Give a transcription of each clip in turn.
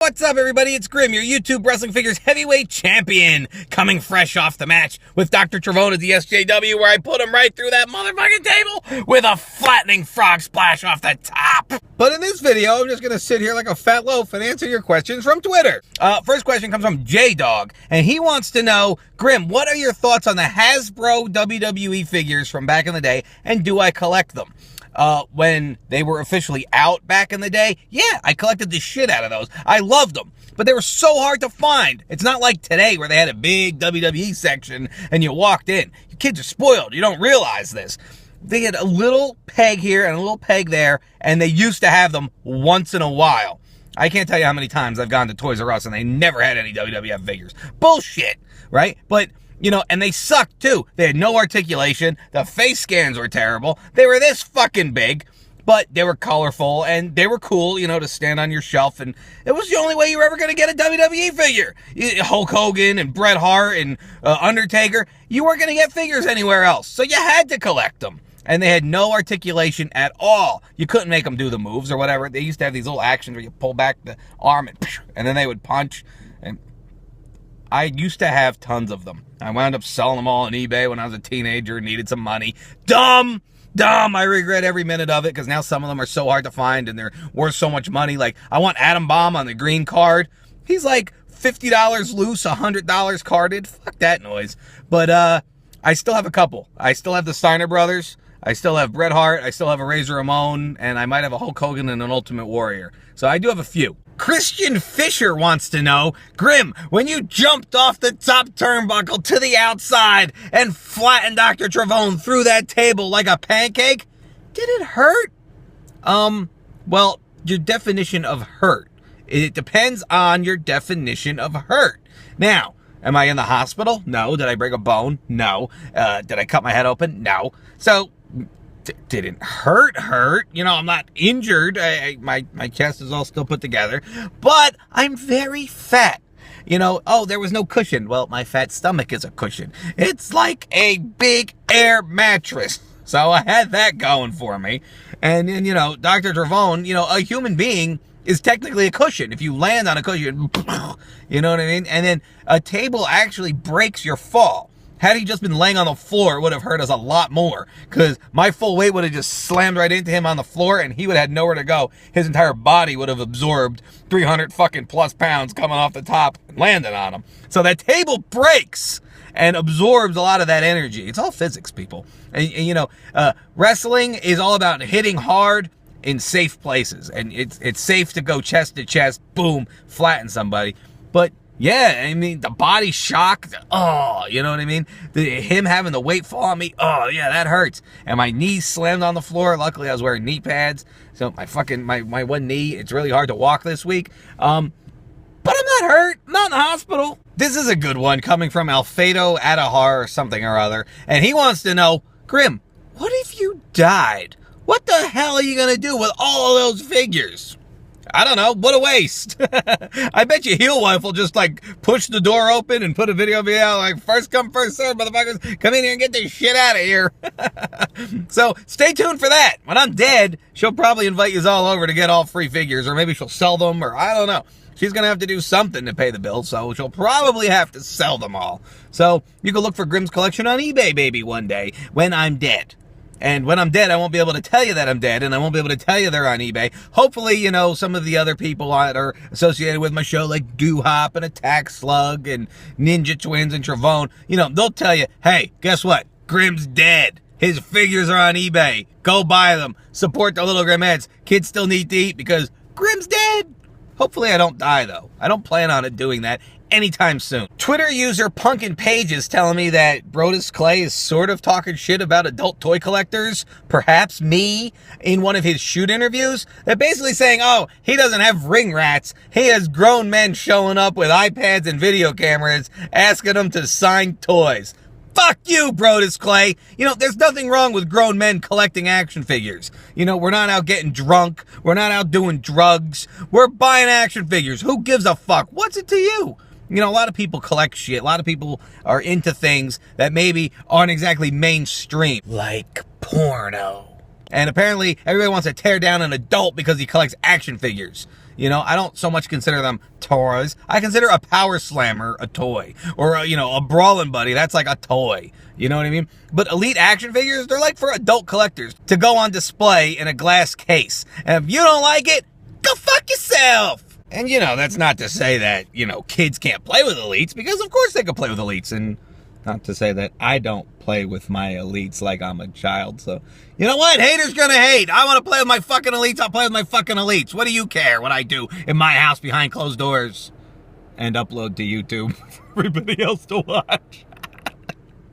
What's up, everybody? It's Grim, your YouTube Wrestling Figures Heavyweight Champion, coming fresh off the match with Dr. Trevone at the SJW, where I put him right through that motherfucking table with a flattening frog splash off the top. But in this video, I'm just going to sit here like a fat loaf and answer your questions from Twitter. First question comes from J-Dog, and he wants to know, Grim, what are your thoughts on the Hasbro WWE figures from back in the day, and do I collect them? When they were officially out back in the day, yeah, I collected the shit out of those. I loved them, but they were so hard to find. It's not like today where they had a big WWE section and you walked in. You kids are spoiled. You don't realize this. They had a little peg here and a little peg there, and they used to have them once in a while. I can't tell you how many times I've gone to Toys R Us and they never had any WWF figures. Bullshit, right? But you know, and they sucked too. They had no articulation. The face scans were terrible. They were this fucking big, but they were colorful and they were cool, you know, to stand on your shelf. And it was the only way you were ever going to get a WWE figure. Hulk Hogan and Bret Hart and Undertaker, you weren't going to get figures anywhere else. So you had to collect them. And they had no articulation at all. You couldn't make them do the moves or whatever. They used to have these little actions where you pull back the arm and then they would punch. And I used to have tons of them. I wound up selling them all on eBay when I was a teenager and needed some money. Dumb! I regret every minute of it because now some of them are so hard to find and they're worth so much money. Like, I want Adam Bomb on the green card. He's like $50 loose, $100 carded. Fuck that noise. But I still have a couple. I still have the Steiner Brothers. I still have Bret Hart. I still have a Razor Ramon. And I might have a Hulk Hogan and an Ultimate Warrior. So I do have a few. Christian Fisher wants to know, Grim, when you jumped off the top turnbuckle to the outside and flattened Dr. Trevone through that table like a pancake, did it hurt? Well, your definition of hurt. It depends on your definition of hurt. Now, am I in the hospital? No. Did I break a bone? No. Did I cut my head open? No. So, didn't hurt. You know, I'm not injured. My chest is all still put together. But I'm very fat. You know, oh, there was no cushion. Well, my fat stomach is a cushion. It's like a big air mattress. So I had that going for me. And you know, Dr. Trevone, you know, a human being is technically a cushion. If you land on a cushion, you know what I mean? And then a table actually breaks your fall. Had he just been laying on the floor, it would have hurt us a lot more because my full weight would have just slammed right into him on the floor and he would have had nowhere to go. His entire body would have absorbed 300 fucking plus pounds coming off the top and landing on him. So that table breaks and absorbs a lot of that energy. It's all physics, people. And you know, wrestling is all about hitting hard in safe places. And it's safe to go chest to chest, boom, flatten somebody. But yeah, I mean, the body shock, oh, you know what I mean? Him having the weight fall on me, oh, yeah, that hurts. And my knees slammed on the floor. Luckily, I was wearing knee pads. So my one knee, it's really hard to walk this week. But I'm not hurt. I'm not in the hospital. This is a good one coming from Alfredo Adahar or something or other. And he wants to know, Grim, what if you died? What the hell are you going to do with all of those figures? I don't know. What a waste. I bet you Heel Wife will just like push the door open and put a video of me out like first come, first serve, motherfuckers. Come in here and get this shit out of here. So stay tuned for that. When I'm dead, she'll probably invite you all over to get all free figures, or maybe she'll sell them, or I don't know. She's going to have to do something to pay the bill, so she'll probably have to sell them all. So you can look for Grim's collection on eBay, baby, one day when I'm dead. And when I'm dead, I won't be able to tell you that I'm dead, and I won't be able to tell you they're on eBay. Hopefully, you know, some of the other people that are associated with my show, like Doo-Hop and Attack Slug and Ninja Twins and Trevone, you know, they'll tell you, hey, guess what? Grim's dead. His figures are on eBay. Go buy them. Support the little Grimettes. Kids still need to eat because Grim's dead. Hopefully I don't die, though. I don't plan on it doing that anytime soon. Twitter user Punkin Page is telling me that Brodus Clay is sort of talking shit about adult toy collectors, perhaps me, in one of his shoot interviews. They're basically saying, oh, he doesn't have ring rats. He has grown men showing up with iPads and video cameras asking them to sign toys. Fuck you, Brodus Clay. You know, there's nothing wrong with grown men collecting action figures. You know, we're not out getting drunk. We're not out doing drugs. We're buying action figures. Who gives a fuck? What's it to you? You know, a lot of people collect shit. A lot of people are into things that maybe aren't exactly mainstream. Like porno. And apparently everybody wants to tear down an adult because he collects action figures. You know, I don't so much consider them toys. I consider a power slammer a toy. Or, a brawling buddy, that's like a toy. You know what I mean? But elite action figures, they're like for adult collectors to go on display in a glass case. And if you don't like it, go fuck yourself! And, that's not to say that, kids can't play with elites, because of course they can play with elites. And not to say that I don't play with my elites like I'm a child. So, you know what? Haters gonna hate. I want to play with my fucking elites. I'll play with my fucking elites. What do you care what I do in my house behind closed doors? And upload to YouTube for everybody else to watch.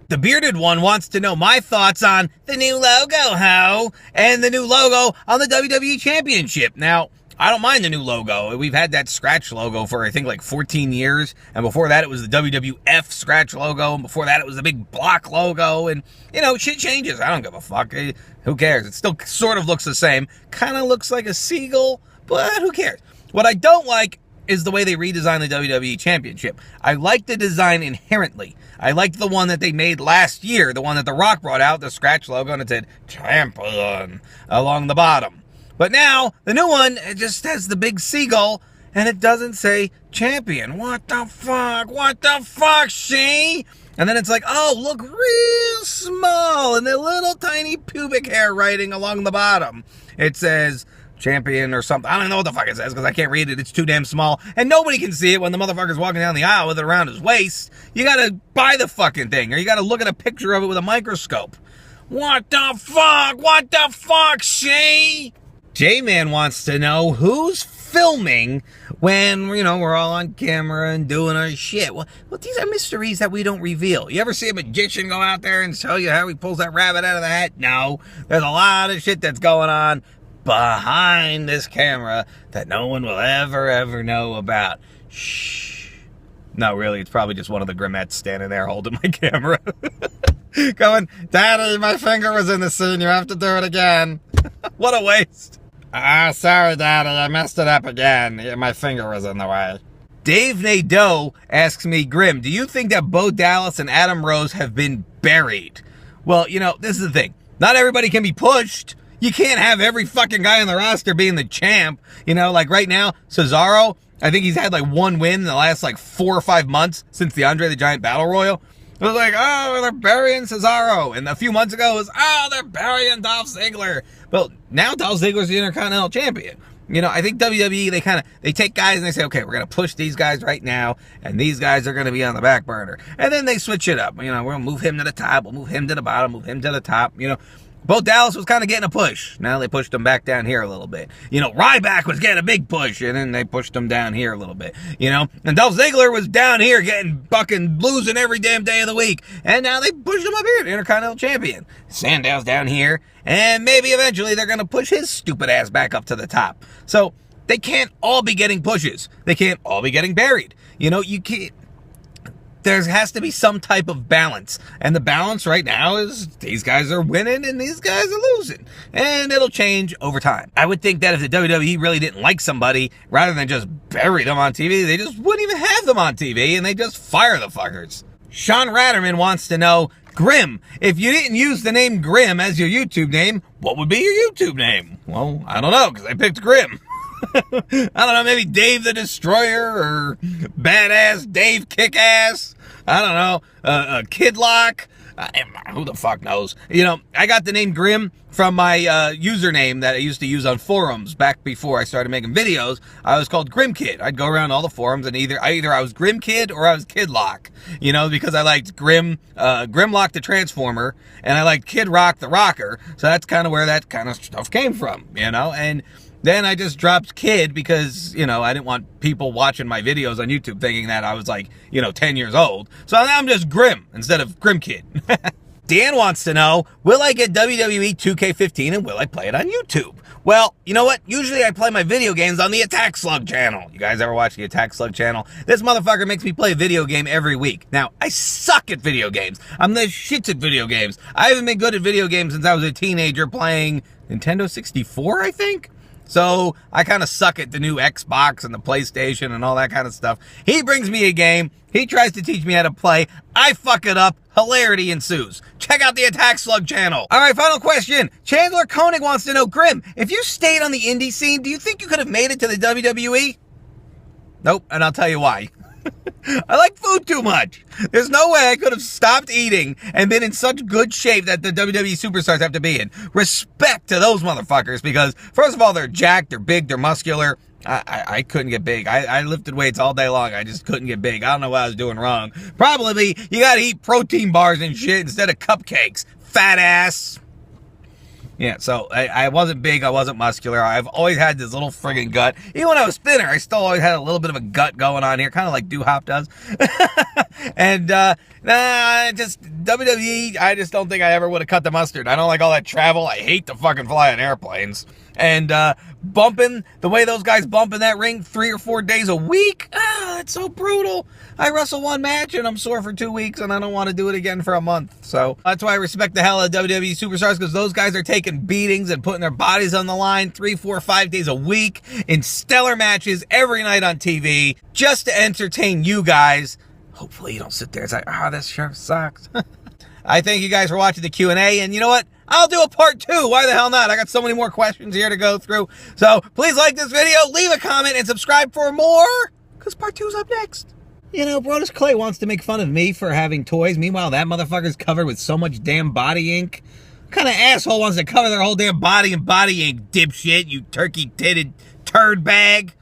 The bearded one wants to know my thoughts on the new logo, ho, and the new logo on the WWE Championship. Now, I don't mind the new logo. We've had that scratch logo for, I think, like 14 years. And before that, it was the WWF scratch logo. And before that, it was the big block logo. And, shit changes. I don't give a fuck. Who cares? It still sort of looks the same. Kind of looks like a seagull, but who cares? What I don't like is the way they redesigned the WWE Championship. I like the design inherently. I liked the one that they made last year, the one that The Rock brought out, the scratch logo, and it said Champion along the bottom. But now, the new one, it just has the big seagull, and it doesn't say champion. What the fuck? What the fuck, she? And then it's like, oh, look real small, and the little tiny pubic hair writing along the bottom. It says champion or something. I don't know what the fuck it says, because I can't read it. It's too damn small, and nobody can see it when the motherfucker's walking down the aisle with it around his waist. You gotta buy the fucking thing, or you gotta look at a picture of it with a microscope. What the fuck? What the fuck, she? J-Man wants to know who's filming when, we're all on camera and doing our shit. Well, these are mysteries that we don't reveal. You ever see a magician go out there and tell you how he pulls that rabbit out of the hat? No. There's a lot of shit that's going on behind this camera that no one will ever know about. Shh. No, really, it's probably just one of the Grimettes standing there holding my camera. Going, Daddy, my finger was in the scene. You have to do it again. What a waste. Sorry, Daddy, I messed it up again. My finger was in the way. Dave Nadeau asks me, Grim, do you think that Bo Dallas and Adam Rose have been buried? Well, this is the thing. Not everybody can be pushed. You can't have every fucking guy on the roster being the champ. Like right now, Cesaro, I think he's had like one win in the last like 4 or 5 months since the Andre the Giant Battle Royal. It was like, oh, they're burying Cesaro. And a few months ago, it was, oh, they're burying Dolph Ziggler. Well, now Dolph Ziggler's the Intercontinental Champion. I think WWE, they take guys and they say, okay, we're going to push these guys right now, and these guys are going to be on the back burner. And then they switch it up. We're going to move him to the top, we'll move him to the bottom, move him to the top, Bo Dallas was kind of getting a push. Now they pushed him back down here a little bit. Ryback was getting a big push, and then they pushed him down here a little bit. And Dolph Ziggler was down here getting fucking losing every damn day of the week. And now they pushed him up here, the Intercontinental Champion. Sandow's down here, and maybe eventually they're going to push his stupid ass back up to the top. So they can't all be getting pushes. They can't all be getting buried. You can't. There has to be some type of balance. And the balance right now is these guys are winning and these guys are losing. And it'll change over time. I would think that if the WWE really didn't like somebody, rather than just bury them on TV, they just wouldn't even have them on TV and they just fire the fuckers. Sean Ratterman wants to know, Grim, if you didn't use the name Grim as your YouTube name, what would be your YouTube name? Well, I don't know, because I picked Grim. I don't know, maybe Dave the Destroyer or Badass Dave Kickass. I don't know, Kid Lock. Who the fuck knows? I got the name Grim from my username that I used to use on forums back before I started making videos. I was called Grim Kid. I'd go around all the forums and either I was Grim Kid or I was Kid Lock. Because I liked Grimlock the Transformer and I liked Kid Rock the Rocker. So that's kind of where that kind of stuff came from, and then I just dropped Kid because, I didn't want people watching my videos on YouTube thinking that I was 10 years old. So now I'm just Grim instead of Grim Kid. Dan wants to know, will I get WWE 2K15 and will I play it on YouTube? Well, you know what? Usually I play my video games on the Attack Slug channel. You guys ever watch the Attack Slug channel? This motherfucker makes me play a video game every week. Now, I suck at video games. I'm the shit at video games. I haven't been good at video games since I was a teenager playing Nintendo 64, I think? So I kind of suck at the new Xbox and the PlayStation and all that kind of stuff. He brings me a game. He tries to teach me how to play. I fuck it up. Hilarity ensues. Check check out the Attack Slug channel. All right, final question. Chandler Koenig wants to know, Grim, if you stayed on the indie scene, do you think you could have made it to the WWE? Nope, and I'll tell you why. I like food too much. There's no way I could have stopped eating and been in such good shape that the WWE superstars have to be in. Respect to those motherfuckers because, first of all, they're jacked, they're big, they're muscular. I couldn't get big. I lifted weights all day long. I just couldn't get big. I don't know what I was doing wrong. Probably you gotta eat protein bars and shit instead of cupcakes. Fat ass. Yeah, so I wasn't big, I wasn't muscular. I've always had this little friggin' gut. Even when I was thinner, I still always had a little bit of a gut going on here, kind of like Doo-Hop does. And, just WWE, I just don't think I ever would have cut the mustard. I don't like all that travel. I hate to fucking fly on airplanes. And, bumping, the way those guys bump in that ring 3 or 4 days a week, it's so brutal. I wrestle one match and I'm sore for 2 weeks and I don't want to do it again for a month. So that's why I respect the hell out of WWE superstars, because those guys are taking beatings and putting their bodies on the line 3, 4, 5 days a week in stellar matches every night on TV just to entertain you guys. Hopefully you don't sit there and say, this sure sucks. I thank you guys for watching the Q&A, and you know what? I'll do a part 2. Why the hell not? I got so many more questions here to go through. So please like this video, leave a comment, and subscribe for more, because part 2's up next. You know, Brodus Clay wants to make fun of me for having toys. Meanwhile, that motherfucker's covered with so much damn body ink. What kind of asshole wants to cover their whole damn body in body ink, dipshit, you turkey-titted turd bag?